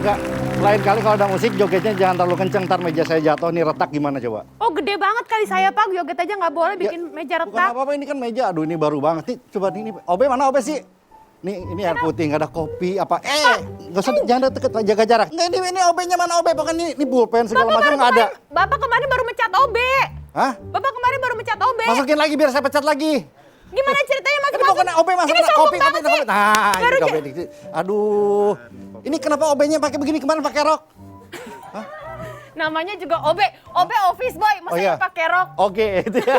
Enggak, lain kali kalau ada musik jogetnya jangan terlalu kenceng, ntar meja saya jatuh nih retak gimana coba? Oh gede banget kali saya Pak, joget aja nggak boleh bikin meja Bukan retak. apa-apa, ini kan meja, aduh ini baru banget nih, coba ini, Obe mana Obe sih? Ini air putih, nggak ada kopi apa? Nggak usah, jangan deket, jaga jarak. Nggak ini Obe-nya mana Obe? Pokoknya ini pulpen segala macam nggak ada. Bapak kemarin baru mencat OB. Hah? Bapak kemarin baru mencat OB. Masukin lagi biar saya pecat lagi. Gimana ceritanya Ini masuk-masuk? pokoknya Obe masuk Ini sombong kopi. banget sih. Nah, Baru ini kopi dikit. Aduh, ini kenapa Obe-nya pakai begini kemarin pakai rok? Namanya juga OB. OB office boy, masa Oh, iya. pakai rok? Oke, itu ya.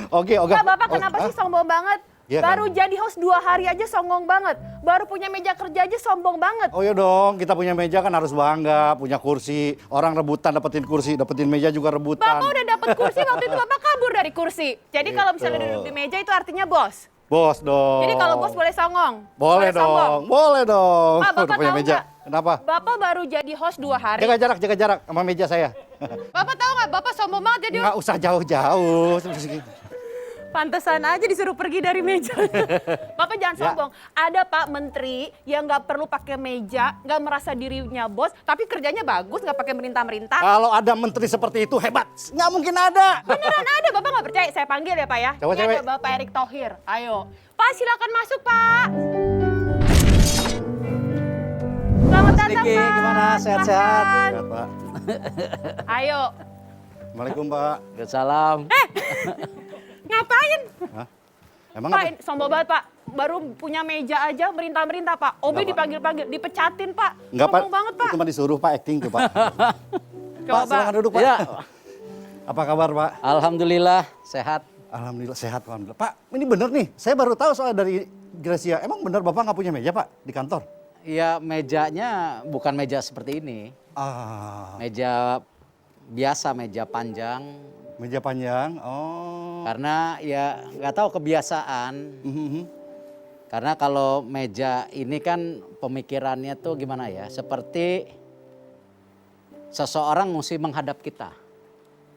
Oke. Pak, Bapak kenapa sih sombong banget? Iya kan? Baru jadi host 2 hari aja sombong banget. Baru punya meja kerja aja sombong banget. Oh iya dong, kita punya meja kan harus bangga, punya kursi. Orang rebutan dapetin kursi, dapetin meja juga rebutan. Bapak udah dapet kursi, waktu itu Bapak kabur dari kursi. Jadi kalau misalnya Gitu. duduk di meja itu artinya bos. Bos dong. Jadi kalau bos boleh songong. Boleh sombong. dong, boleh dong. Pak, Bapak Udah punya tahu meja. nggak? Kenapa? Bapak baru jadi host 2 hari. Jaga jarak sama meja saya. Bapak tahu nggak? Bapak sombong banget jadi Nggak usah jauh-jauh. pantesan aja disuruh pergi dari meja. Bapak jangan Ya. sombong. Ada Pak Menteri yang nggak perlu pakai meja, nggak merasa dirinya bos, tapi kerjanya bagus, nggak pakai merintah-merintah. Kalau ada menteri seperti itu hebat. Nggak mungkin ada. Beneran ada, Bapak nggak percaya? Saya panggil ya Pak ya. Coba, Ini cewek. ada Bapak Erick Thohir. Ayo. Pak silakan masuk Pak. Selamat datang Niki, Pak. gimana? Sehat-sehat? Silahkan. Sehat, Pak. Ayo. Assalamualaikum, Pak. Salam. Ngapain? Hah? Emang Pak, apa? ini sombong banget Pak. Baru punya meja aja merintah-merintah Pak. Obi Nggak, Pak. dipanggil-panggil, dipecatin Pak. Enggak, Pak. Sombong banget Pak. Itu mah disuruh, Pak, acting tuh, Pak. Coba. Pak, silakan duduk, Pak. Ya, Apa kabar, Pak? alhamdulillah sehat. Alhamdulillah sehat, Alhamdulillah. Pak, ini bener nih. Saya baru tahu soal dari Gracia. Emang bener Bapak nggak punya meja, Pak, di kantor? Ya mejanya bukan meja seperti ini. Ah, Meja biasa, meja panjang. meja panjang. Oh. Karena ya nggak tahu kebiasaan. Mhm. Karena kalau meja ini kan pemikirannya tuh gimana ya? Seperti seseorang mesti menghadap kita.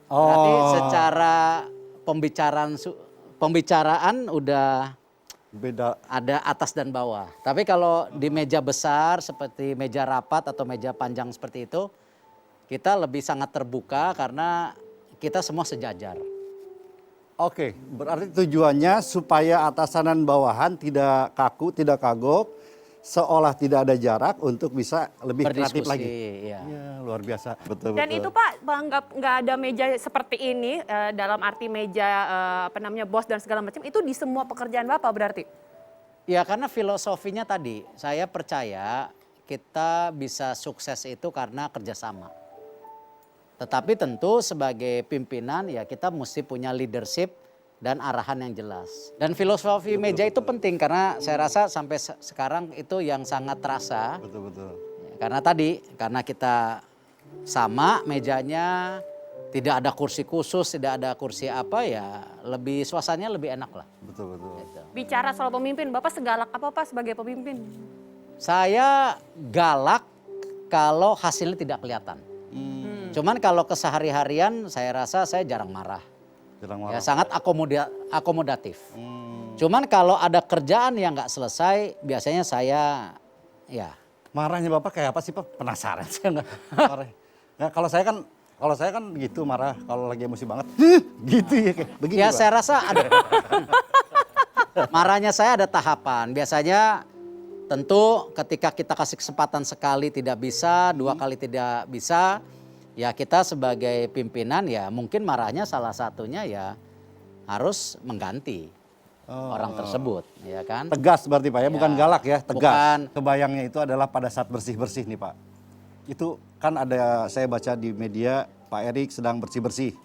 Berarti Oh. secara pembicaraan udah Beda. ada atas dan bawah. Tapi kalau di meja besar seperti meja rapat atau meja panjang seperti itu, kita lebih sangat terbuka karena kita semua sejajar. Oke, berarti tujuannya supaya atasan dan bawahan tidak kaku, tidak kagok, seolah tidak ada jarak untuk bisa lebih kreatif Berdiskusi, lagi. ya. Iya, luar biasa. Betul, Dan betul. itu Pak, nggak ada meja seperti ini dalam arti meja bos dan segala macam itu di semua pekerjaan Bapak berarti. Ya karena filosofinya tadi, saya percaya kita bisa sukses itu karena kerjasama. Tetapi tentu sebagai pimpinan ya kita mesti punya leadership dan arahan yang jelas. Dan filosofi meja itu penting karena saya rasa sampai sekarang itu yang sangat terasa. Betul, betul. Ya, karena kita sama mejanya, tidak ada kursi khusus, tidak ada kursi apa ya, lebih suasananya lebih enak lah. Betul, betul. Gitu. Bicara soal pemimpin, Bapak segalak apa Pak sebagai pemimpin? Saya galak kalau hasilnya tidak kelihatan. Cuman kalau kesehari-harian saya rasa saya jarang marah. Jarang Ya marah. sangat akomodatif. Hmm. Cuman kalau ada kerjaan yang nggak selesai, biasanya saya ya Marahnya Bapak kayak apa sih, Pak? Penasaran saya nggak marah. Nah, kalau saya kan gitu marah kalau lagi emosi banget. Gitu ya kayak begini, ya Pak. saya rasa ada marahnya saya ada tahapan. Biasanya tentu ketika kita kasih kesempatan sekali tidak bisa, 2 kali tidak bisa, ya kita sebagai pimpinan ya mungkin marahnya salah satunya ya harus mengganti orang tersebut, ya kan? Tegas berarti Pak ya, bukan Ya, galak ya, tegas. bukan. Kebayangnya itu adalah pada saat bersih-bersih nih Pak. Itu kan ada, saya baca di media Pak Erick sedang bersih-bersih.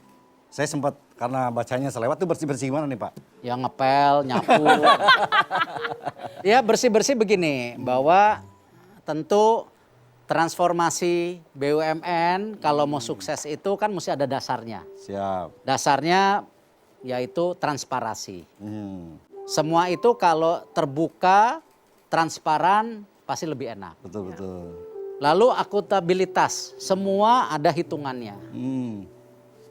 Saya sempat karena bacanya selewat tuh bersih-bersih gimana nih Pak? Ya ngepel, nyapu. Ya bersih-bersih begini, bahwa tentu transformasi BUMN kalau mau sukses itu kan mesti ada dasarnya. Siap. Dasarnya yaitu transparansi. Hmm, Semua itu kalau terbuka, transparan pasti lebih enak. betul, betul. Lalu akuntabilitas, semua ada hitungannya. Hmm,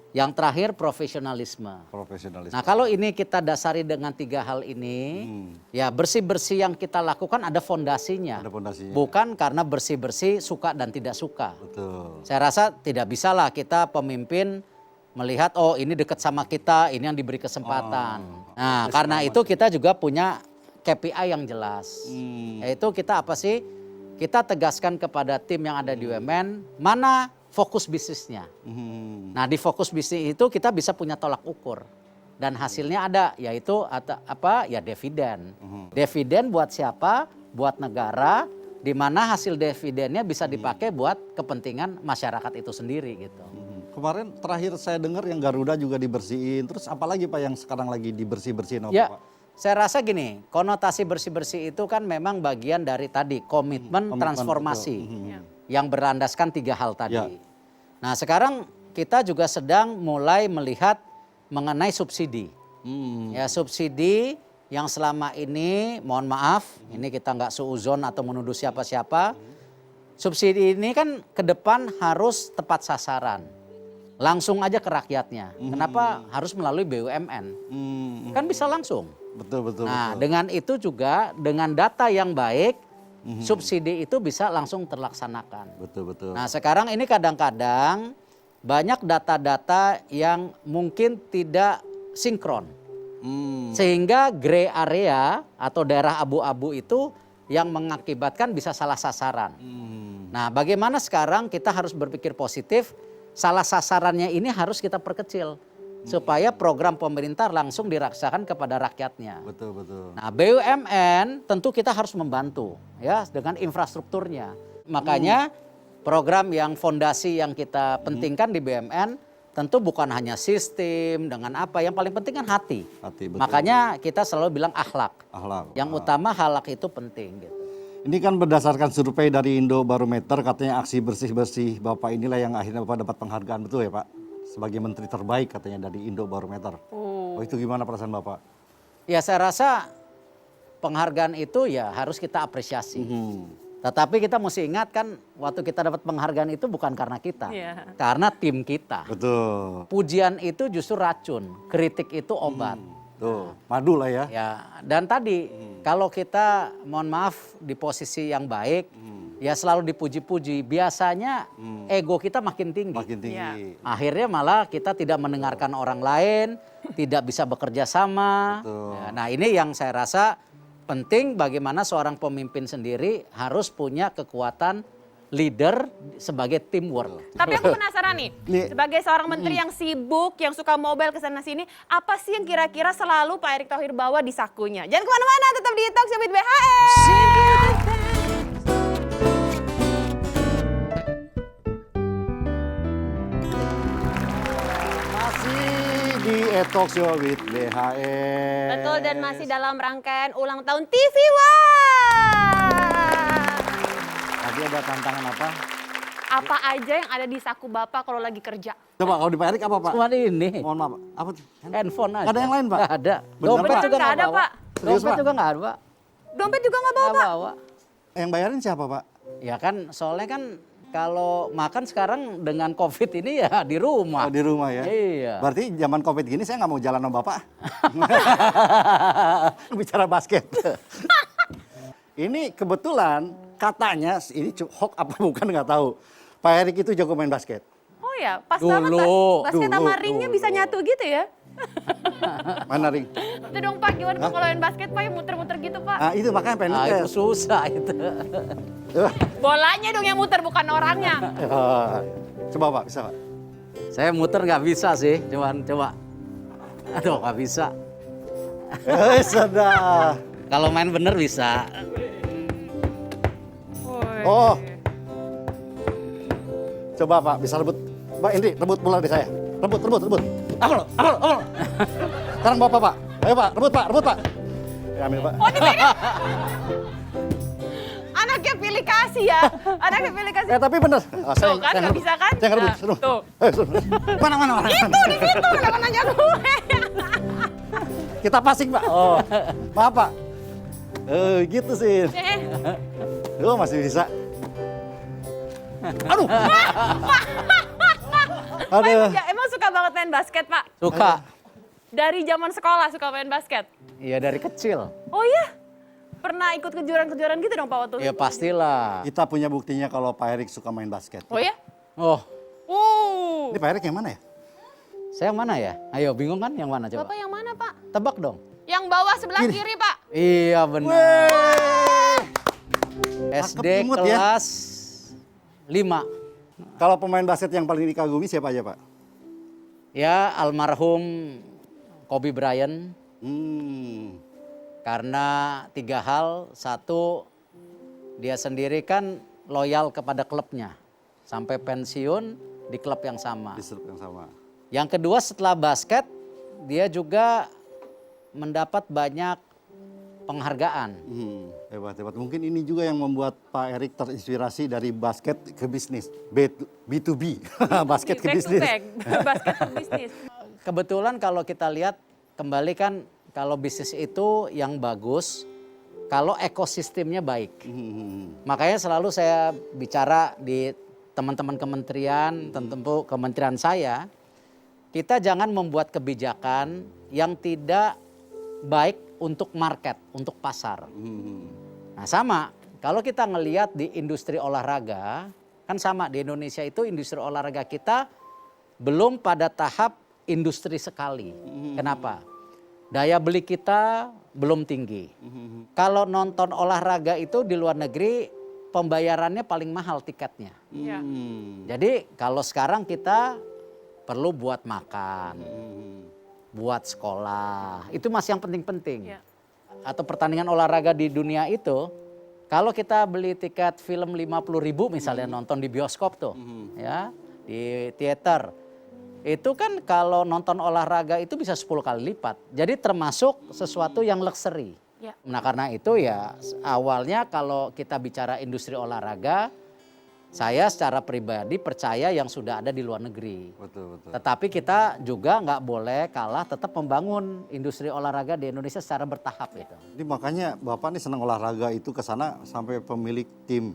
Yang terakhir profesionalisme. Profesionalis. Nah kalau ini kita dasari dengan 3 hal ini, ya bersih-bersih yang kita lakukan ada fondasinya. Ada fondasinya. Bukan karena bersih-bersih suka dan tidak suka. Betul. Saya rasa tidak bisalah kita pemimpin melihat oh ini dekat sama kita, ini yang diberi kesempatan. Nah karena itu kita juga punya KPI yang jelas. Yaitu kita apa sih? Kita tegaskan kepada tim yang ada di UMN, mana fokus bisnisnya. Nah di fokus bisnis itu kita bisa punya tolak ukur. Dan hasilnya ada, yaitu apa? Ya dividen. Dividen buat siapa? Buat negara, di mana hasil dividennya bisa dipakai buat kepentingan masyarakat itu sendiri gitu. Kemarin terakhir saya dengar yang Garuda juga dibersihin. Terus apalagi Pak yang sekarang lagi dibersih-bersihin? Ya, Pak? saya rasa gini, konotasi bersih-bersih itu kan memang bagian dari tadi komitmen transformasi yang berlandaskan 3 hal tadi. Ya. Nah sekarang kita juga sedang mulai melihat mengenai subsidi. Ya subsidi yang selama ini, mohon maaf, ini kita nggak suuzon atau menuduh siapa-siapa. Subsidi ini kan ke depan harus tepat sasaran. Langsung aja ke rakyatnya. Kenapa harus melalui BUMN? Kan bisa langsung. Betul. Nah dengan itu juga dengan data yang baik, subsidi itu bisa langsung terlaksanakan. Betul. Nah sekarang ini kadang-kadang banyak data-data yang mungkin tidak sinkron. Sehingga gray area atau daerah abu-abu itu yang mengakibatkan bisa salah sasaran. Nah bagaimana sekarang kita harus berpikir positif, salah sasarannya ini harus kita perkecil. Supaya program pemerintah langsung dirasakan kepada rakyatnya. Betul. Nah BUMN tentu kita harus membantu ya dengan infrastrukturnya. Makanya program yang fondasi yang kita pentingkan di BUMN tentu bukan hanya sistem dengan apa, yang paling penting kan hati. Betul. Makanya kita selalu bilang akhlak. Akhlak. Yang utama akhlak itu penting gitu. Ini kan berdasarkan survei dari Indobarometer, katanya aksi bersih-bersih Bapak inilah yang akhirnya Bapak dapat penghargaan, betul ya Pak? Sebagai menteri terbaik katanya dari Indobarometer. Oh itu gimana perasaan Bapak? Ya saya rasa penghargaan itu ya harus kita apresiasi. Tetapi kita mesti ingat kan waktu kita dapat penghargaan itu bukan karena kita. Karena tim kita. Betul. Pujian itu justru racun, kritik itu obat. Tuh, madu lah ya. Ya, dan tadi kalau kita mohon maaf di posisi yang baik, ya selalu dipuji-puji. Biasanya ego kita makin tinggi. Makin tinggi. Akhirnya malah kita tidak mendengarkan orang lain, tidak bisa bekerja sama. Ya, nah ini yang saya rasa penting bagaimana seorang pemimpin sendiri harus punya kekuatan leader sebagai teamwork. Tapi aku penasaran nih, sebagai seorang menteri yang sibuk, yang suka mobile kesana sini, apa sih yang kira-kira selalu Pak Erick Thohir bawa di sakunya? Jangan kemana-mana, tetap di Talk Show with BHM. Masih di Talk Show with BHM. Betul, dan masih dalam rangkaian ulang tahun TV One. Tadi ada tantangan apa? Apa aja yang ada di saku Bapak kalau lagi kerja? Coba kalau di Pak Erick apa Pak? Cuma ini, Mohon maaf, apa tuh? handphone aja. Nggak ada yang lain, Pak? Nggak ada. Bener, Dompet Pak? juga Nggak ada, bawa. Pak. Serius, Dompet Pak? juga nggak ada, Pak. Dompet juga nggak bawa, Nggak Pak? bawa. Yang bayarin siapa Pak? Ya kan soalnya kan kalau makan sekarang dengan COVID ini ya di rumah. Oh, di rumah ya? Iya. Berarti zaman Covid gini saya nggak mau jalan sama Bapak. Bicara basket. Ini kebetulan katanya, ini hoax apa bukan nggak tahu. Pak Erick itu jago main basket. Oh ya, pas Dulu, banget basket sama dulu, ringnya dulu. bisa nyatu gitu ya? Mana ring? Itu dong Pak, gimana Pak kalau main basket Pak yang muter-muter gitu Pak? Ah, itu makanya pengen Nah, itu susah itu. Bolanya dong yang muter, bukan orangnya. Coba Pak, bisa Pak? Saya muter nggak bisa sih, cuman coba. Aduh nggak bisa. Sudah. Kalau main bener bisa. Oh. Coba Pak, bisa rebut. Pak Indri, rebut bola dari saya. Rebut. Apa lo? Sekarang Bapak Pak. Ayo Pak, rebut Pak. Ya, ambil Pak. Oh, ini beda. Anaknya pilih kasih ya. Anaknya pilih kasih. Tapi bener. Tuh kan, nggak bisa kan? Saya ngerebut. Nah, tuh. Mana? Itu di situ, kenapa nanya gue? Kita passing Pak. Oh, maaf Pak. Gitu sih. Oh, masih bisa. Aduh. Pak, emang suka banget banget main basket, Pak? Suka. Dari zaman sekolah suka main basket? Iya dari kecil. Oh iya? Pernah ikut kejuaraan-kejuaraan gitu dong Pak waktu Ya pastilah. Kita punya buktinya kalau Pak Erik suka main basket. Oh ya? Oh, Ini Pak Erik yang mana ya? saya yang mana ya? Ayo bingung kan yang mana coba? Bapak yang mana Pak? Tebak dong. Yang bawah sebelah kiri Pak. Iya benar. SD Cakep imut ya. kelas 5. Kalau pemain basket yang paling dikagumi siapa aja Pak? Ya almarhum Kobe Bryant. Karena 3 hal. Satu, dia sendiri kan loyal kepada klubnya. Sampai pensiun di klub yang sama. Di klub yang sama. Yang kedua setelah basket, dia juga mendapat banyak penghargaan. Hebat, hebat. Mungkin ini juga yang membuat Pak Erik terinspirasi dari basket ke bisnis. B2B, basket ke Back to bisnis. back. Basket ke bisnis. Kebetulan kalau kita lihat kembali kan kalau bisnis itu yang bagus, kalau ekosistemnya baik. Makanya selalu saya bicara di teman-teman kementerian, tentu kementerian saya, kita jangan membuat kebijakan yang tidak baik untuk market, untuk pasar. Nah sama, kalau kita ngelihat di industri olahraga, kan sama di Indonesia itu industri olahraga kita belum pada tahap industri sekali. Kenapa? Daya beli kita belum tinggi. Kalau nonton olahraga itu di luar negeri pembayarannya paling mahal tiketnya. Iya. Jadi kalau sekarang kita perlu buat makan, buat sekolah, itu masih yang penting-penting. Iya. Atau pertandingan olahraga di dunia itu, kalau kita beli tiket film 50.000 misalnya nonton di bioskop tuh, ya di teater, itu kan kalau nonton olahraga itu bisa 10 kali lipat. Jadi termasuk sesuatu yang luxury. Ya. Nah karena itu ya awalnya kalau kita bicara industri olahraga, saya secara pribadi percaya yang sudah ada di luar negeri. Betul, betul. Tetapi kita juga nggak boleh kalah tetap membangun industri olahraga di Indonesia secara bertahap itu. Ini makanya Bapak nih senang olahraga itu ke sana sampai pemilik tim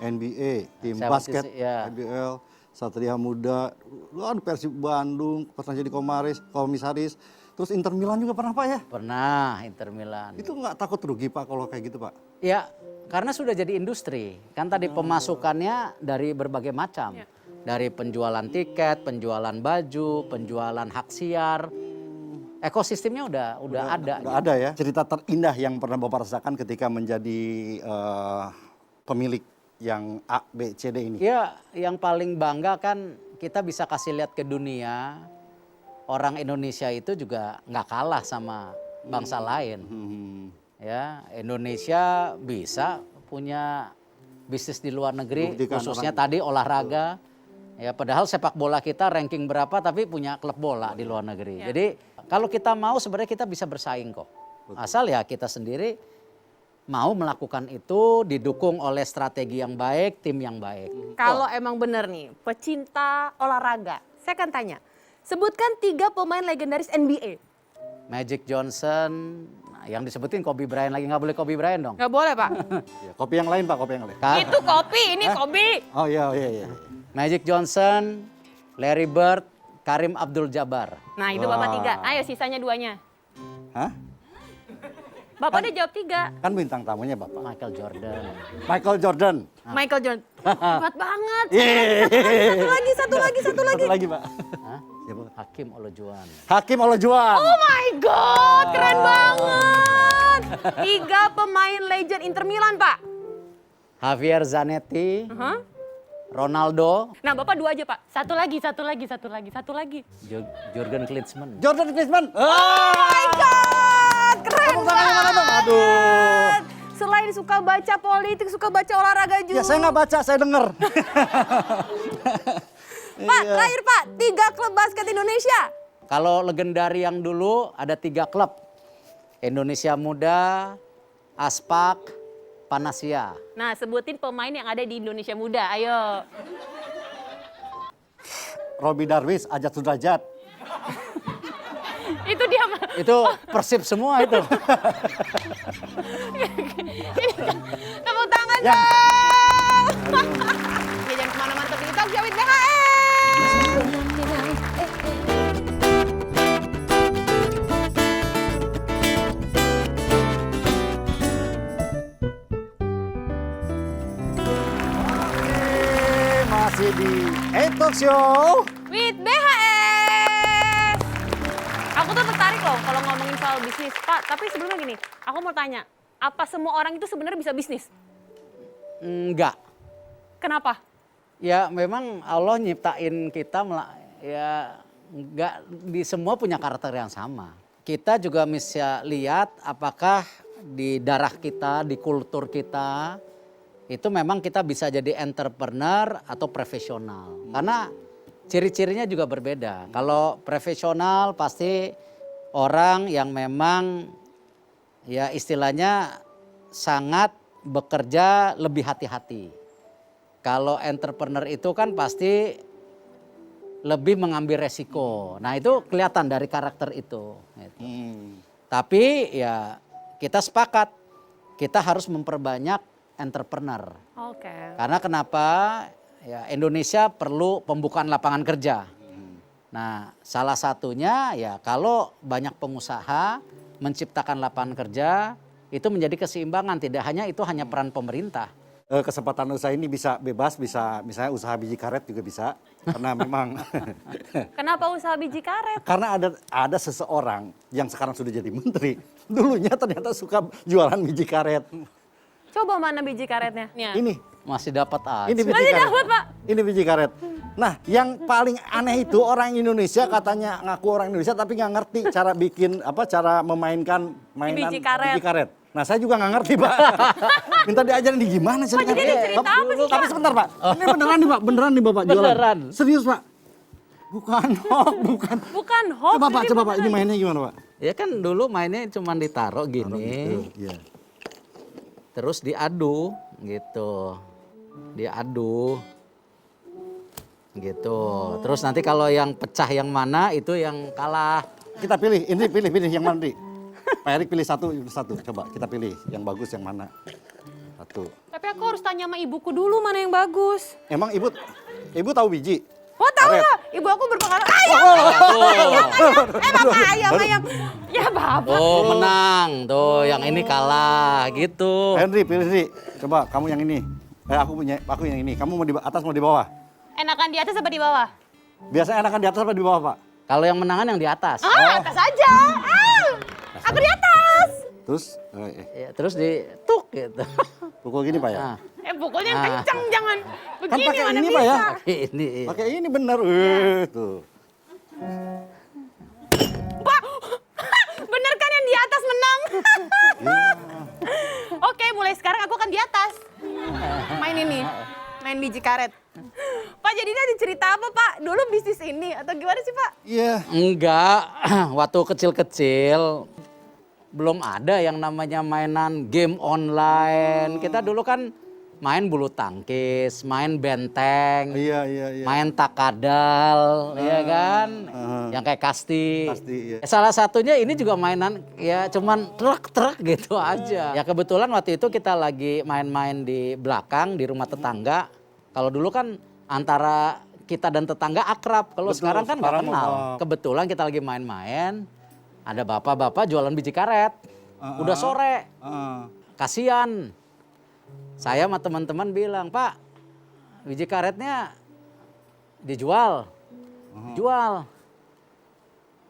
NBA, tim Saya basket, ya. IBL, Satria Muda, Persib Bandung, pernah jadi komisaris, terus Inter Milan juga pernah Pak ya? Pernah Inter Milan. Itu nggak takut rugi Pak kalau kayak gitu Pak? Ya karena sudah jadi industri. Kan tadi pemasukannya dari berbagai macam. Ya. Dari penjualan tiket, penjualan baju, penjualan hak siar. Ekosistemnya udah ada. Udah ada ya. Cerita terindah yang pernah Bapak rasakan ketika menjadi pemilik yang A, B, C, D ini? Ya yang paling bangga kan kita bisa kasih lihat ke dunia. Orang Indonesia itu juga nggak kalah sama bangsa lain. Ya, Indonesia bisa punya bisnis di luar negeri, Buktikan khususnya tadi olahraga. Ya, padahal sepak bola kita ranking berapa, tapi punya klub bola di luar negeri. Ya. Jadi kalau kita mau sebenarnya kita bisa bersaing kok. Asal ya kita sendiri mau melakukan itu, didukung oleh strategi yang baik, tim yang baik. Kalau emang bener nih, pecinta olahraga, saya akan tanya, sebutkan 3 pemain legendaris NBA. Magic Johnson, yang disebutin Kobe Bryant lagi, nggak boleh Kobe Bryant dong. Nggak boleh Pak. Ya, kopi yang lain Pak, kopi yang lain. Itu kopi, ini kopi. Oh iya, iya, iya. Magic Johnson, Larry Bird, Karim Abdul-Jabbar. Nah itu Bapak 3, ayo sisanya 2-nya. Hah? Bapak udah jawab 3. Kan bintang tamunya Bapak. Michael Jordan. Michael Jordan. Michael Jordan, hebat banget. Yeay. Satu lagi. Satu lagi Pak. Hah? Siapa? Hakim Olajuwon. Hakim Olajuwon. Oh my God, keren banget. 3 pemain legend Inter Milan Pak. Javier Zanetti, Hah? Ronaldo, Nah Bapak 2 aja Pak. Satu lagi. Jurgen Klinsmann. Jordan Klinsmann. Oh my God, keren Tepuk tangan yang mana dong? banget. Aduh. Selain suka baca politik, suka baca olahraga juga. Ya saya nggak baca, saya denger. Pak, terakhir Pak, 3 klub basket Indonesia. Kalau legendari yang dulu ada 3 klub. Indonesia Muda, Aspak, Panasya. Nah, sebutin pemain yang ada di Indonesia Muda, ayo. Robi Darwis, Ajat Sudrajat. Itu dia. Itu Persib semua itu. Tepuk tangan Ya. dong. Ya, jangan kemana-mana, tapi kita with BHM. masih di Talk Show. With BHS. Aku tuh tertarik loh kalau ngomongin soal bisnis, Pak. Tapi sebelumnya gini, aku mau tanya, apa semua orang itu sebenarnya bisa bisnis? Enggak. Kenapa? Ya memang Allah nyiptain kita ya enggak di semua punya karakter yang sama. Kita juga bisa lihat apakah di darah kita, di kultur kita itu memang kita bisa jadi entrepreneur atau profesional. Karena ciri-cirinya juga berbeda. Kalau profesional pasti orang yang memang ya istilahnya sangat bekerja lebih hati-hati. Kalau entrepreneur itu kan pasti lebih mengambil resiko. Nah itu kelihatan dari karakter itu. Gitu. Tapi ya kita sepakat, kita harus memperbanyak entrepreneur. Oke. Karena kenapa? Ya Indonesia perlu pembukaan lapangan kerja. Nah salah satunya ya kalau banyak pengusaha menciptakan lapangan kerja itu menjadi keseimbangan. Tidak hanya itu hanya peran pemerintah. Kesempatan usaha ini bisa bebas, bisa misalnya usaha biji karet juga bisa. Karena memang Kenapa usaha biji karet? karena ada seseorang yang sekarang sudah jadi menteri, dulunya ternyata suka jualan biji karet. Coba mana biji karetnya? Nih. Ini, Masih dapat aja. ini biji Masih karet. dapat, Pak. Ini biji karet. Nah, yang paling aneh itu orang Indonesia katanya ngaku orang Indonesia tapi nggak ngerti cara bikin cara memainkan mainan Biji karet. Nah, saya juga nggak ngerti, Pak. Minta diajarin di gimana sih? Pak, jadi ada cerita apa sih, Tapi Pak? sebentar, Pak. Ini beneran nih, Pak. Beneran nih, Bapak jualan. Beneran. Serius, Pak. Bukan hoax, bukan. Bukan hoax. Coba, Pak, ini coba, Pak. Ini beneran. mainnya gimana, Pak? Ya kan dulu mainnya cuma ditaruh gini. Iya. Terus diadu gitu. Diadu. Gitu. Terus nanti kalau yang pecah yang mana itu yang kalah. Kita pilih, ini pilih yang mana, Ri? Pak Erik pilih satu, coba kita pilih yang bagus yang mana. Satu. Tapi aku harus tanya sama ibuku dulu mana yang bagus. Emang ibu tahu biji? Oh tahu Karet. lah, ibu aku berpengalaman. Ayam, Bapak ayam. Ya Bapak. Oh menang. Tuh yang ini kalah gitu. Henry pilih Ri. Coba kamu yang ini. Aku yang ini. Kamu mau di atas mau di bawah? Enakan di atas apa di bawah? Biasanya enakan di atas apa di bawah, Pak? Kalau yang menangan yang di atas. Atas aja. Aku di atas. Terus Ya, terus dituk gitu. pukul gini, Pak ya? Nah, Pokoknya yang kenceng jangan begini pakai mana ini, bisa. Pak, ya? ini. Pakai ini bener. Tuh. Pak, bener kan yang di atas menang? Oke, mulai sekarang aku akan di atas. Main ini, main biji karet. Pak, jadi ini ada cerita apa Pak? Dulu bisnis ini atau gimana sih Pak? Iya. Enggak, waktu kecil-kecil belum ada yang namanya mainan game online. Kita dulu kan main bulu tangkis, main benteng, Iya. main takadal, ya kan? Yang kayak kasti. Kasti, iya. Salah satunya ini juga mainan ya cuman truk gitu aja. Ya kebetulan waktu itu kita lagi main-main di belakang di rumah tetangga. Kalau dulu kan antara kita dan tetangga akrab. Kalau Betul, sekarang kan nggak sekarang kenal. mah- Kebetulan kita lagi main-main. Ada bapak-bapak jualan biji karet. Udah sore. Kasian. Saya sama teman-teman bilang, Pak, biji karetnya dijual. Jual.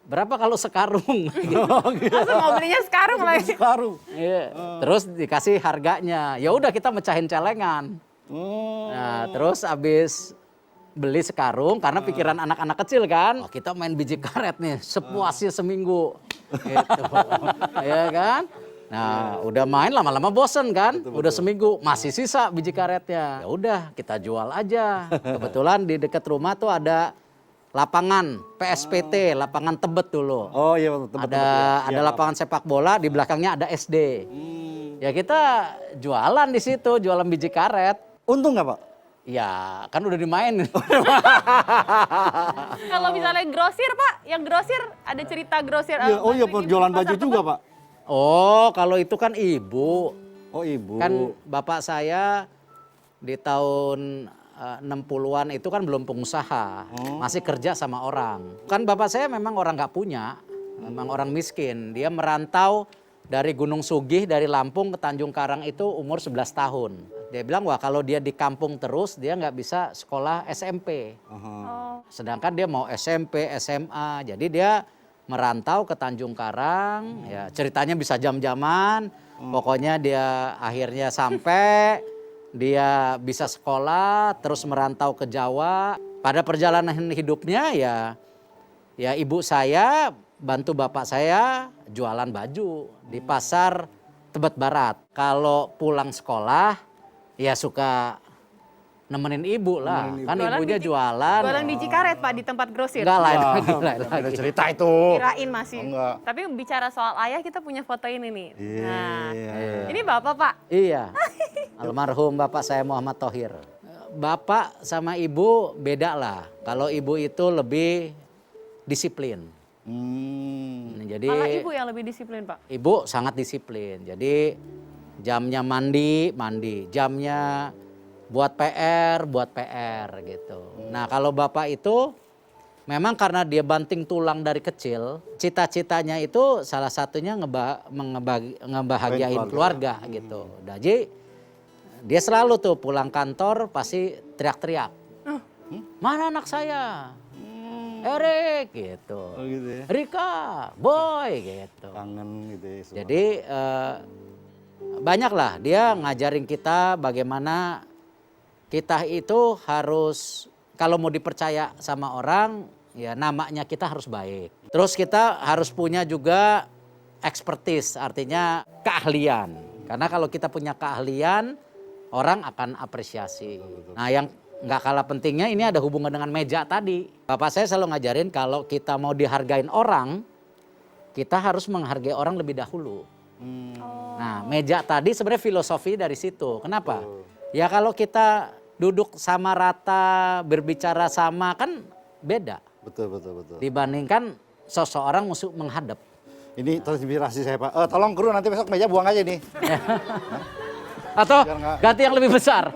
Berapa kalau sekarung? Gitu. Langsung mau belinya sekarang lagi. Sekarung. Iya. Terus dikasih harganya. Ya udah kita mecahin celengan. Oh. Nah, terus abis beli sekarung karena pikiran anak-anak kecil kan. Oh, kita main biji karet nih, sepuasnya seminggu. Gitu. Ya kan? Nah, udah main lama-lama bosen kan? Udah seminggu, masih sisa biji karetnya. Ya udah, kita jual aja. Kebetulan di dekat rumah tuh ada lapangan PSPT, lapangan Tebet dulu. Oh iya betul. Ada lapangan sepak bola, di belakangnya ada SD. Ya kita jualan di situ, jualan biji karet. Untung nggak, Pak? Ya kan udah dimainin. Kalau misalnya grosir Pak, yang grosir ada cerita grosir. Iya, oh iya jualan jualan baju juga, Pak. Oh kalau itu kan ibu. Oh ibu. Kan bapak saya di tahun 60-an itu kan belum pengusaha. Masih kerja sama orang. Kan bapak saya memang orang nggak punya. Memang orang miskin. Dia merantau dari Gunung Sugih, dari Lampung ke Tanjung Karang itu umur 11 tahun. Dia bilang, wah kalau dia di kampung terus, dia nggak bisa sekolah SMP. Sedangkan dia mau SMP, SMA. Jadi dia merantau ke Tanjung Karang, ya ceritanya bisa jam-jaman. Pokoknya dia akhirnya sampai, dia bisa sekolah, terus merantau ke Jawa. Pada perjalanan hidupnya ya ibu saya bantu bapak saya jualan baju di pasar Tebet Barat. Kalau pulang sekolah ya suka nemenin ibu lah. Kan ibunya jualan. Jualan biji karet Pak di tempat grosir. Enggak lain Wah, lagi. beda cerita itu. Kirain masih. Enggak. Tapi bicara soal ayah kita punya foto ini nih. Nah, Iya. ini Bapak Pak. Iya. Almarhum bapak saya Muhammad Thohir. Bapak sama ibu beda lah. Kalau ibu itu lebih disiplin. Jadi Malah ibu yang lebih disiplin Pak. ibu sangat disiplin. Jadi jamnya mandi, jamnya buat PR gitu. Nah kalau bapak itu memang karena dia banting tulang dari kecil, cita-citanya itu salah satunya ngebahagiain keluarga gitu. Jadi dia selalu tuh pulang kantor pasti teriak-teriak. Mana anak saya? Erik gitu. Oh gitu ya. Rika, Boy gitu. Kangen gitu ya. Jadi banyak lah dia ngajarin kita bagaimana kita itu harus kalau mau dipercaya sama orang ya namanya kita harus baik. Terus kita harus punya juga expertise artinya keahlian. Karena kalau kita punya keahlian orang akan apresiasi. Nah yang nggak kalah pentingnya ini ada hubungan dengan meja tadi. Bapak saya selalu ngajarin kalau kita mau dihargain orang, kita harus menghargai orang lebih dahulu. Nah meja tadi sebenarnya filosofi dari situ. Kenapa? Ya kalau kita duduk sama rata, berbicara sama kan beda. Betul. Dibandingkan seseorang musuh menghadap. Ini transpirasi saya Pak. Tolong kru nanti besok meja buang aja nih. Atau Biar nggak- ganti yang lebih besar.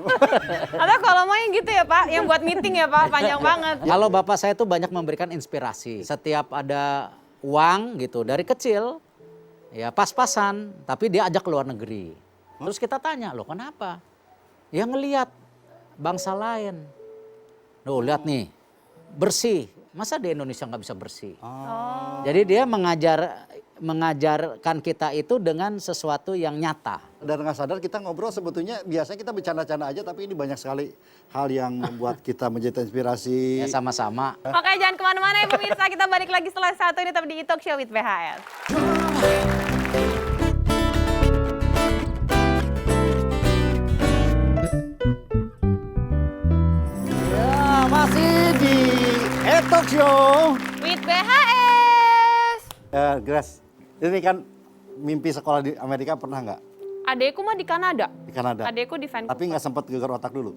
Atau kalau mau yang gitu ya Pak, yang buat meeting ya Pak, panjang banget. Kalau bapak saya tuh banyak memberikan inspirasi. Setiap ada uang gitu dari kecil ya pas-pasan, tapi dia ajak ke luar negeri. Terus kita tanya, loh kenapa? Ya ngelihat bangsa lain. Loh lihat nih, bersih. Masa di Indonesia nggak bisa bersih? Jadi dia mengajarkan kita itu dengan sesuatu yang nyata. Dan nggak sadar kita ngobrol sebetulnya biasanya kita bercanda-canda aja tapi ini banyak sekali hal yang membuat kita menjadi inspirasi. Ya sama-sama. Makanya jangan kemana-mana ya pemirsa, kita balik lagi setelah satu ini tetap di E-Talk Show with BHS. Ya, masih di E-Talk Show. With BHS. Grace, ini kan mimpi sekolah di Amerika pernah nggak? Adekku mah di Kanada. Di Kanada. Adekku di Vancouver. Tapi nggak sempat gegar otak dulu.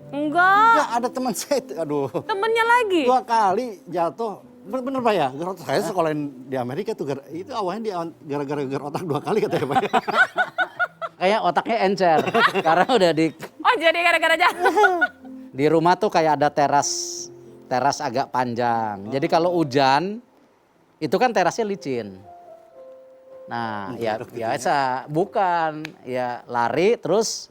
Enggak. Nggak, ada teman saya, aduh. Temennya lagi. 2 kali jatuh. Bener Pak ya, gegar otak. Saya sekolahin di Amerika tuh, itu awalnya gara-gara gegar otak 2 kali katanya Pak. Kayak otaknya encer. Karena udah Oh jadi gara-gara jatuh. di rumah tuh kayak ada teras agak panjang. Jadi kalau hujan itu kan terasnya licin. Nah, ya biasa, bukan ya lari terus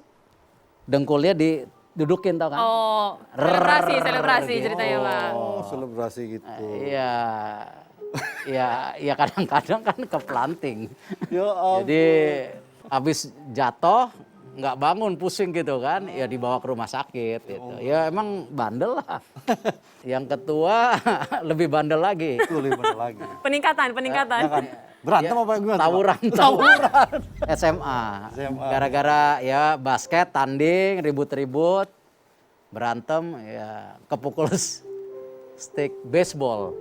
dengkulnya didudukin tau kan? Oh, selebrasi ceritanya Pak. Oh, selebrasi gitu. Iya. Ya kadang-kadang kan keplanting. Ya ampun. Jadi habis jatuh nggak bangun pusing gitu kan, ya dibawa ke rumah sakit gitu. Ya emang bandel lah. Yang ketua lebih bandel lagi. Itu lebih bener lagi. Peningkatan. Ya kan? Berantem apa gimana? Pak? Tawuran. SMA. SMA. Gara-gara ya basket, tanding, ribut-ribut, berantem, ya kepukul stick baseball.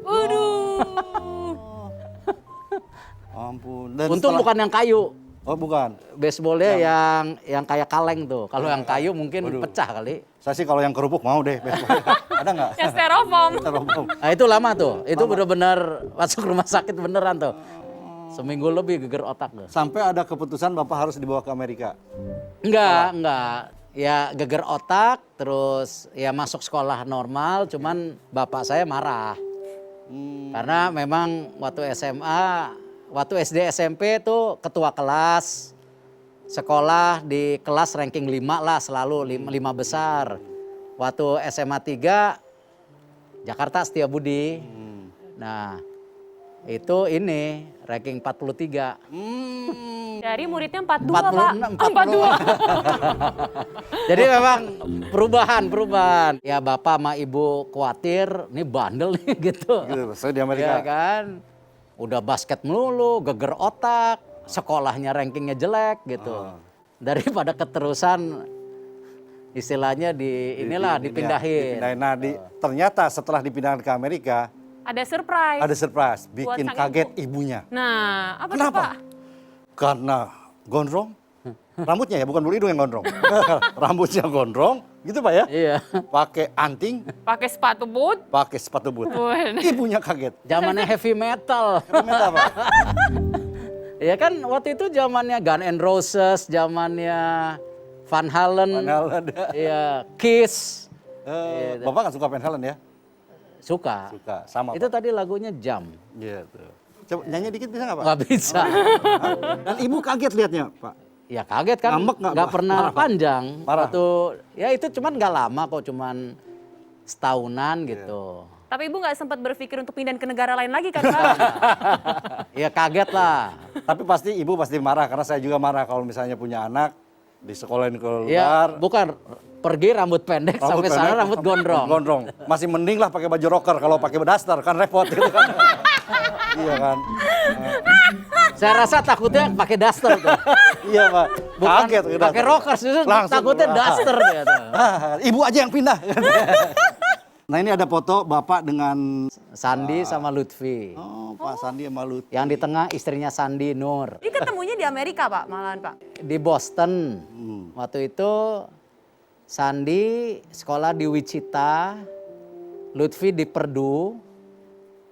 Ampun. Dan Untung setelah- bukan yang kayu. Oh bukan. Baseballnya yang kayak kaleng tuh. Kalau yang kayu mungkin pecah kali. Saya sih kalau yang kerupuk mau deh. Ada nggak? Yang styrofoam. Styrofoam. Nah itu lama tuh. Itu bener-bener masuk rumah sakit beneran tuh. Seminggu lebih geger otak tuh. Sampai ada keputusan Bapak harus dibawa ke Amerika. Enggak. Ya geger otak, terus ya masuk sekolah normal, cuman bapak saya marah. Karena memang waktu SMA waktu SD SMP tuh ketua kelas, sekolah di kelas ranking 5 lah selalu 5 besar. Waktu SMA 3 Jakarta Setiabudi. Nah, itu ini ranking 43. Dari muridnya 42, Pak. 42. Jadi memang perubahan. Ya Bapak sama Ibu khawatir, nih bandel nih gitu. Gitu, saya di Amerika. Ya kan, udah basket melulu, geger otak, sekolahnya rankingnya jelek gitu. Daripada keterusan istilahnya dipindahin. Nah, ternyata setelah dipindahkan ke Amerika, Ada surprise. ada surprise, Buat bikin sang kaget ibu. ibunya. Nah, apa tuh, Kenapa? Pak? Karena gondrong, rambutnya ya, bukan bulu hidung yang gondrong. Rambutnya gondrong, gitu Pak ya. Iya. Pakai anting, Pakai sepatu boot. pakai sepatu boot. Waduh. Ibunya kaget. Zamannya heavy metal. Kenapa Pak? Ya kan waktu itu zamannya Guns N' Roses, zamannya Van Halen. Iya, Kiss. Bapak nggak suka Van Halen ya? Suka. Suka, sama Itu Pak. tadi lagunya Jam. Iya tuh. Coba nyanyi dikit bisa nggak Pak? Nggak bisa. Dan ibu kaget lihatnya Pak. Ya kaget kan, Ngambek nggak, nggak Pak? pernah Marah, Pak? panjang. Marah? Waktu, ya itu cuman nggak lama kok, cuman setahunan gitu. Tapi Ibu nggak sempat berpikir untuk pindah ke negara lain lagi kan, Pak? Ya kaget lah. Tapi pasti ibu pasti marah karena saya juga marah kalau misalnya punya anak di sekolahin ke luar. Ya bukan, pergi rambut pendek, sampai sana pendek, rambut gondrong. Gondrong. Masih mending lah pakai baju rocker kalau pakai daster kan repot gitu kan. Iya kan. Saya rasa takutnya pakai daster tuh. Iya Pak. Bukan Kaget pakai pakai daster. rockers, justru Langsung takutnya keluar. daster dia tuh. Ibu aja yang pindah. Nah ini ada foto Bapak dengan Sandi sama Lutfi. Pak Sandi sama Lutfi. Yang di tengah istrinya Sandi Nur. Ini ketemunya di Amerika, Pak, malahan, Pak. Di Boston. Waktu itu Sandi sekolah di Wichita, Lutfi di Purdue,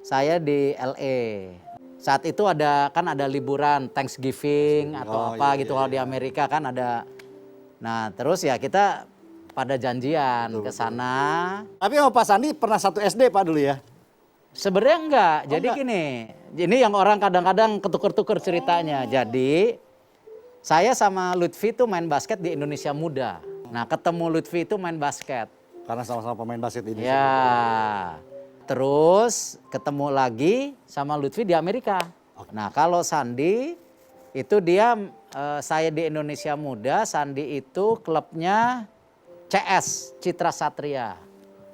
saya di LA. Saat itu ada liburan Thanksgiving atau apa gitu kalau di Amerika kan ada. Nah, terus ya kita pada janjian ke sana. Tapi sama Pak Sandi pernah satu SD Pak dulu ya? Sebenarnya enggak. Jadi gini, ini yang orang kadang-kadang ketuker-tuker ceritanya. Jadi saya sama Lutfi tuh main basket di Indonesia Muda. Nah, ketemu Lutfi itu main basket. Karena sama-sama pemain basket ini. Ya. Terus ketemu lagi sama Lutfi di Amerika. Nah, kalau Sandi itu dia saya di Indonesia Muda, Sandi itu klubnya CS Citra Satria.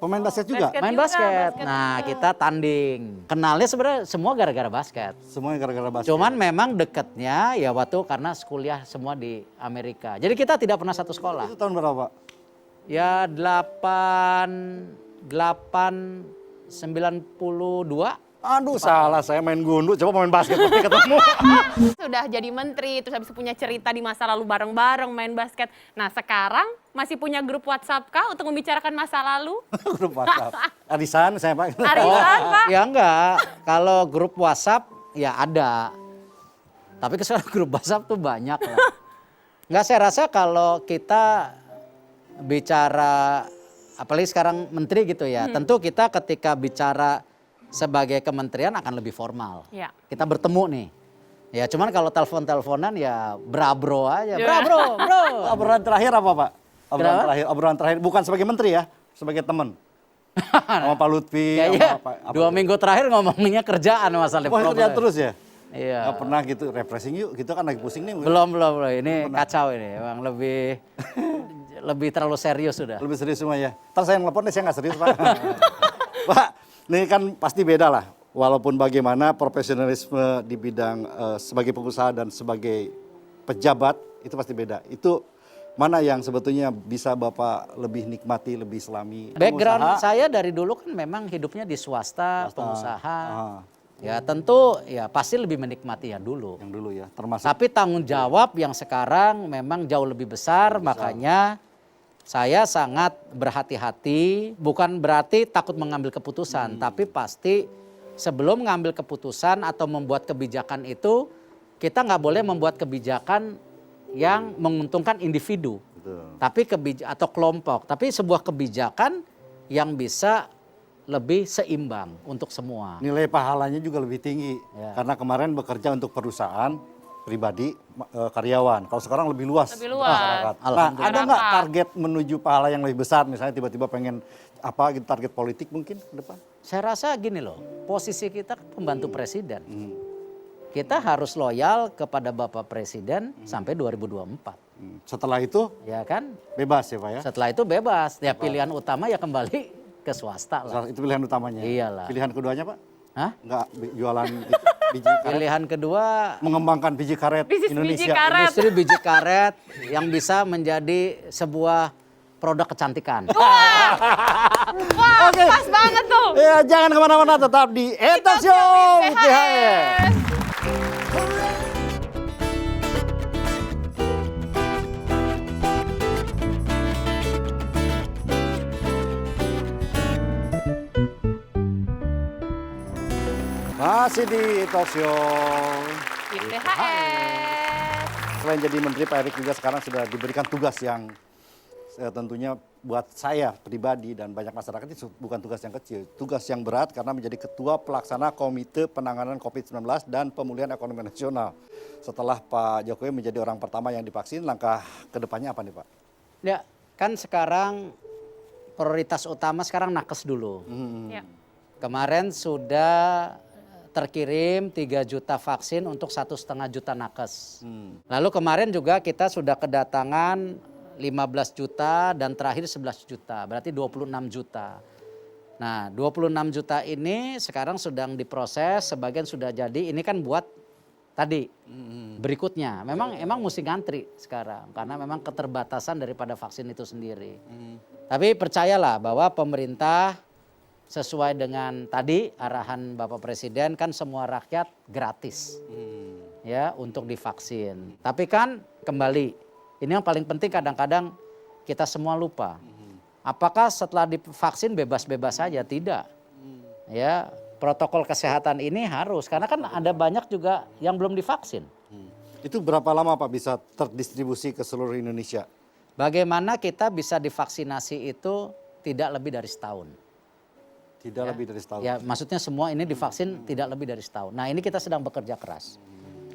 Pemain basket juga? Basket Main juga, basket. basket Nah, juga. kita tanding. Kenalnya sebenarnya semua gara-gara basket. Semuanya gara-gara basket. Cuman memang deketnya ya waktu karena kuliah semua di Amerika. Jadi kita tidak pernah satu sekolah. Itu tahun berapa Pak? Ya 92. Aduh salah, saya main gundu, coba main basket tapi ketemu. Sudah jadi menteri, terus habis itu punya cerita di masa lalu bareng-bareng main basket. Nah, sekarang masih punya grup WhatsApp kah untuk membicarakan masa lalu? Grup WhatsApp. Arisan saya Pak. Arisan, Pak? Ya enggak, kalau grup WhatsApp ya ada. Tapi sekarang grup WhatsApp tuh banyak lah. Enggak, saya rasa kalau kita bicara, apalagi sekarang menteri gitu ya, tentu kita ketika bicara sebagai kementerian akan lebih formal. Ya. Kita bertemu nih. Ya cuman kalau telepon-teleponan ya bro aja. Ya. Bro. Obrolan terakhir apa Pak? Kenapa? Obrolan terakhir bukan sebagai menteri ya, sebagai teman. Sama Pak Lutfi, Kayaknya sama apa 2 minggu terakhir ngomongnya kerjaan masalah Wah, kerja terus ya? Iya. Gak pernah gitu, refreshing yuk, kita kan lagi pusing nih. Belum. Ini kacau ini. Emang lebih terlalu serius sudah. Lebih serius semua ya. Ntar saya nelfon nih, saya nggak serius Pak. Pak, ini kan pasti beda lah. Walaupun bagaimana profesionalisme di bidang sebagai pengusaha dan sebagai pejabat, itu pasti beda. Itu mana yang sebetulnya bisa Bapak lebih nikmati, lebih selami? Background saya dari dulu kan memang hidupnya di swasta. Pengusaha. Ah, Ya tentu ya pasti lebih menikmati ya dulu. yang dulu ya, termasuk Tapi tanggung jawab yang sekarang memang jauh lebih besar, makanya saya sangat berhati-hati, bukan berarti takut mengambil keputusan, tapi pasti sebelum mengambil keputusan atau membuat kebijakan itu, kita nggak boleh membuat kebijakan yang menguntungkan individu, Betul. tapi atau kelompok, tapi sebuah kebijakan yang bisa lebih seimbang untuk semua. Nilai pahalanya juga lebih tinggi. Ya. Karena kemarin bekerja untuk perusahaan pribadi karyawan. Kalau sekarang lebih luas. Lebih luas. Masyarakat. Nah, Alhamdulillah. ada nggak target menuju pahala yang lebih besar? Misalnya tiba-tiba pengen apa gitu, target politik mungkin ke depan? Saya rasa gini loh, posisi kita pembantu presiden. Kita harus loyal kepada Bapak Presiden sampai 2024. Setelah itu Ya kan? bebas ya Pak ya? Setelah itu bebas. Ya pilihan utama ya kembali ke swasta lah. Itu pilihan utamanya. Iyalah. Pilihan keduanya Pak? Hah? Nggak jualan biji karet? Pilihan kedua Mengembangkan biji karet Bisnis Indonesia. biji karet. industri biji karet yang bisa menjadi sebuah produk kecantikan. Wah, Oke. pas banget tuh. Ya, jangan kemana-mana, tetap di Etok Show with BHS. Masih di Etok Show. IPHS. Selain jadi menteri, Pak Erik juga sekarang sudah diberikan tugas yang tentunya buat saya pribadi dan banyak masyarakat itu bukan tugas yang kecil. Tugas yang berat karena menjadi ketua pelaksana Komite Penanganan COVID-19 dan Pemulihan Ekonomi Nasional. Setelah Pak Jokowi menjadi orang pertama yang divaksin, langkah kedepannya apa nih Pak? Ya, kan sekarang prioritas utama sekarang nakes dulu. Ya. Kemarin sudah terkirim 3 juta vaksin untuk 1,5 juta nakes. Lalu kemarin juga kita sudah kedatangan 15 juta dan terakhir 11 juta, berarti 26 juta. Nah 26 juta ini sekarang sedang diproses, sebagian sudah jadi, ini kan buat tadi berikutnya. Emang mesti ngantri sekarang, karena memang keterbatasan daripada vaksin itu sendiri. Tapi percayalah bahwa pemerintah sesuai dengan tadi arahan Bapak Presiden kan semua rakyat gratis ya untuk divaksin. Tapi kan kembali, ini yang paling penting kadang-kadang kita semua lupa. Apakah setelah divaksin bebas-bebas saja? Tidak. Ya, protokol kesehatan ini harus karena kan ada banyak juga yang belum divaksin. Itu berapa lama Pak bisa terdistribusi ke seluruh Indonesia? Bagaimana kita bisa divaksinasi itu tidak lebih dari setahun. Tidak lebih dari setahun. Ya, maksudnya semua ini divaksin tidak lebih dari setahun. Nah, ini kita sedang bekerja keras.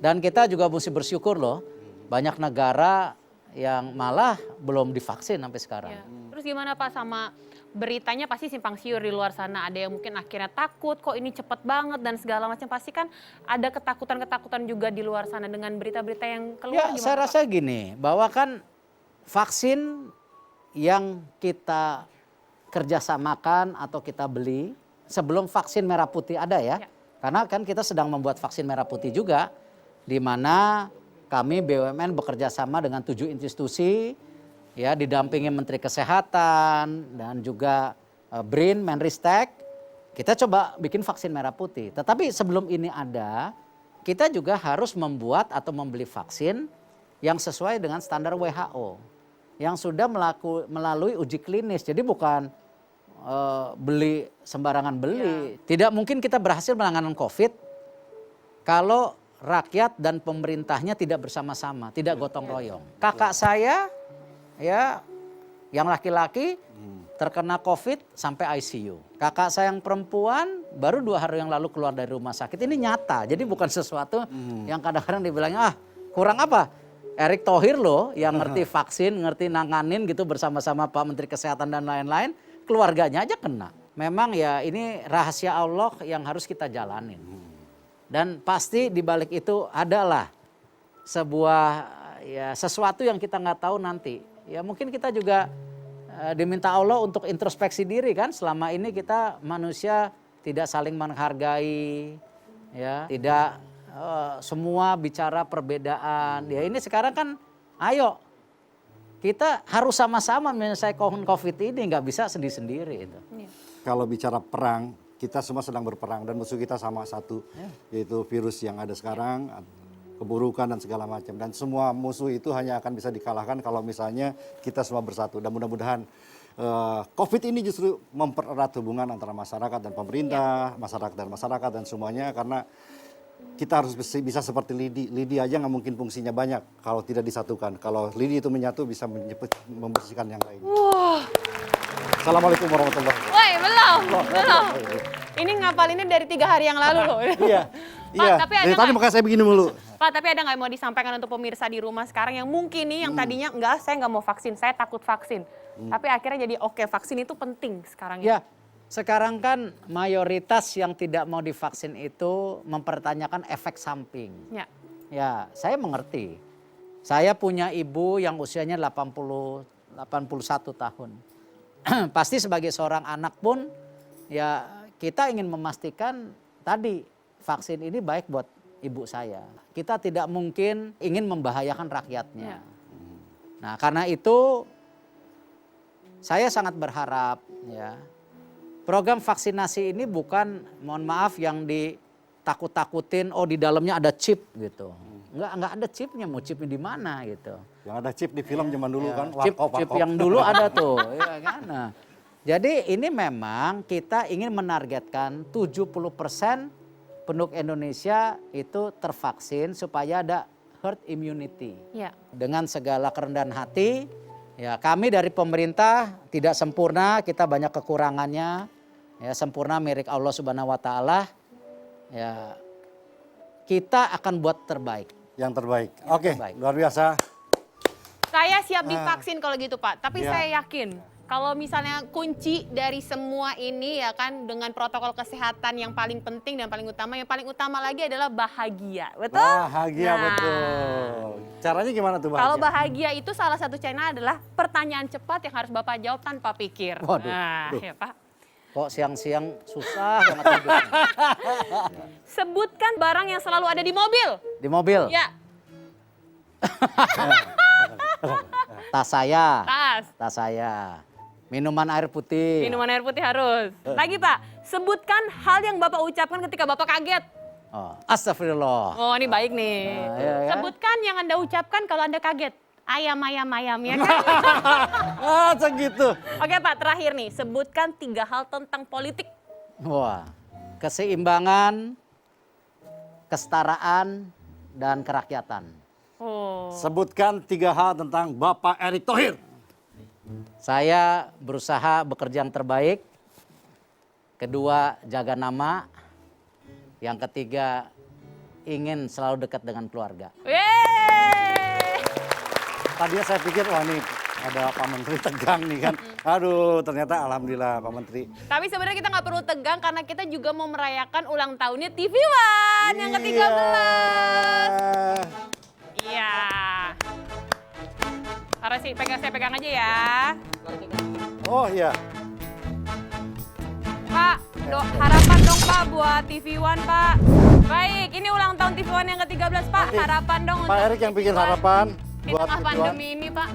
Dan kita juga mesti bersyukur loh, banyak negara yang malah belum divaksin sampai sekarang. Ya. Terus gimana Pak sama beritanya pasti simpang siur di luar sana. Ada yang mungkin akhirnya takut kok ini cepet banget dan segala macam. Pasti kan ada ketakutan-ketakutan juga di luar sana dengan berita-berita yang keluar. Ya, gimana, saya Pak? rasa gini, bahwa kan vaksin yang kita kerjasamakan atau kita beli sebelum vaksin merah putih ada ya. Karena kan kita sedang membuat vaksin merah putih juga, di mana kami BUMN bekerja sama dengan 7 institusi, ya didampingi Menteri Kesehatan dan juga BRIN, Menristek. Kita coba bikin vaksin merah putih. Tetapi sebelum ini ada, kita juga harus membuat atau membeli vaksin yang sesuai dengan standar WHO, yang sudah melalui uji klinis. Jadi bukan beli sembarangan beli. Tidak mungkin kita berhasil menangani COVID kalau rakyat dan pemerintahnya tidak bersama-sama, tidak gotong royong. Kakak saya ya yang laki-laki terkena COVID sampai ICU. Kakak saya yang perempuan baru 2 hari yang lalu keluar dari rumah sakit. Ini nyata. Jadi bukan sesuatu yang kadang-kadang dibilangnya kurang apa? Erick Thohir loh yang ngerti vaksin, ngerti nanganin gitu bersama-sama Pak Menteri Kesehatan dan lain-lain. Keluarganya aja kena. Memang ya ini rahasia Allah yang harus kita jalanin. Dan pasti di balik itu adalah sebuah ya sesuatu yang kita nggak tahu nanti. Ya mungkin kita juga diminta Allah untuk introspeksi diri kan. Selama ini kita manusia tidak saling menghargai, ya tidak semua bicara perbedaan. Ya ini sekarang kan ayo kita harus sama-sama menyelesaikan COVID ini, nggak bisa sendiri-sendiri itu. Kalau bicara perang, kita semua sedang berperang dan musuh kita sama satu, yaitu virus yang ada sekarang, keburukan dan segala macam. Dan semua musuh itu hanya akan bisa dikalahkan kalau misalnya kita semua bersatu. Dan mudah-mudahan COVID ini justru mempererat hubungan antara masyarakat dan pemerintah, masyarakat dan masyarakat dan semuanya, karena kita harus bisa seperti lidi. Lidi aja nggak mungkin fungsinya banyak kalau tidak disatukan. Kalau lidi itu menyatu bisa membersihkan yang lain. Wah, Assalamualaikum warahmatullahi wabarakatuh. Woi, belum. Ini ngapalinnya dari 3 hari yang lalu loh. Iya. Pak, Iya. tapi ada Dari tadi nggak- makanya saya begini mulu. Pak, tapi ada nggak yang mau disampaikan untuk pemirsa di rumah sekarang yang mungkin nih yang tadinya enggak, saya nggak mau vaksin, saya takut vaksin. Tapi akhirnya jadi oke, vaksin itu penting sekarang ini. Ya, sekarang kan mayoritas yang tidak mau divaksin itu mempertanyakan efek samping. Ya. Ya, saya mengerti. Saya punya ibu yang usianya 81 tahun. Pasti sebagai seorang anak pun ya kita ingin memastikan tadi vaksin ini baik buat ibu saya. Kita tidak mungkin ingin membahayakan rakyatnya. Ya. Nah, karena itu saya sangat berharap ya program vaksinasi ini bukan, mohon maaf, yang ditakut-takutin, oh di dalamnya ada chip gitu. Enggak ada chipnya, mau chipnya di mana gitu. Yang ada chip di film zaman dulu kan. Chip Warkop. yang dulu ada tuh, ya kan. Nah, jadi ini memang kita ingin menargetkan 70% penduduk Indonesia itu tervaksin supaya ada herd immunity. Ya. Dengan segala kerendahan hati, ya kami dari pemerintah tidak sempurna, kita banyak kekurangannya. Ya, sempurna milik Allah Subhanahu wa taala. Ya, kita akan buat terbaik. Yang terbaik. Oke, terbaik. luar biasa. Saya siap divaksin kalau gitu Pak, tapi Ya. saya yakin kalau misalnya kunci dari semua ini ya kan dengan protokol kesehatan yang paling penting dan paling utama lagi adalah bahagia, betul? Bahagia Nah, betul. Caranya gimana tuh bahagia? Kalau bahagia itu salah satu cara adalah pertanyaan cepat yang harus Bapak jawab tanpa pikir. Waduh, Nah, ya Pak. Kok siang-siang susah banget tidurnya. Sebutkan barang yang selalu ada di mobil. Di mobil, Ya, tas saya, tas. minuman air putih. Minuman air putih harus. Lagi Pak, sebutkan hal yang Bapak ucapkan ketika Bapak kaget. Oh, astagfirullah. Oh ini baik nih. Nah, iya, ya. Sebutkan yang Anda ucapkan kalau Anda kaget. Ayam ya kan? Segitu. Oke Pak, terakhir nih. Sebutkan 3 hal tentang politik. Wah, keseimbangan, kesetaraan, dan kerakyatan. Oh. Sebutkan 3 hal tentang Bapak Erick Thohir. Saya berusaha bekerja yang terbaik. Kedua, jaga nama. Yang ketiga, ingin selalu dekat dengan keluarga. Yeay! Tadinya saya pikir, wah nih ada Pak Menteri tegang nih kan. Aduh, ternyata alhamdulillah Pak Menteri. Tapi sebenarnya kita nggak perlu tegang karena kita juga mau merayakan ulang tahunnya TV One yang ke-13. Iya. Harus sih, saya pegang aja ya. Oh iya. Pak, harapan dong Pak buat TV One Pak. Baik, ini ulang tahun TV One yang ke-13 Pak. Oke. Harapan dong Pak untuk Erick yang TV bikin One harapan di buat tengah TV One. pandemi ini Pak.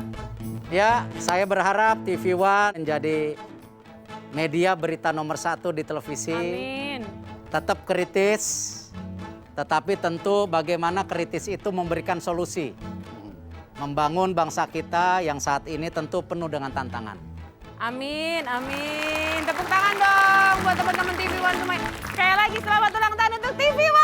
Ya, saya berharap TV One menjadi media berita nomor 1 di televisi. Amin. Tetap kritis, tetapi tentu bagaimana kritis itu memberikan solusi. Membangun bangsa kita yang saat ini tentu penuh dengan tantangan. Amin, amin. Tepuk tangan dong buat teman-teman TV One semuanya. Sekali lagi selamat ulang tahun untuk TV One.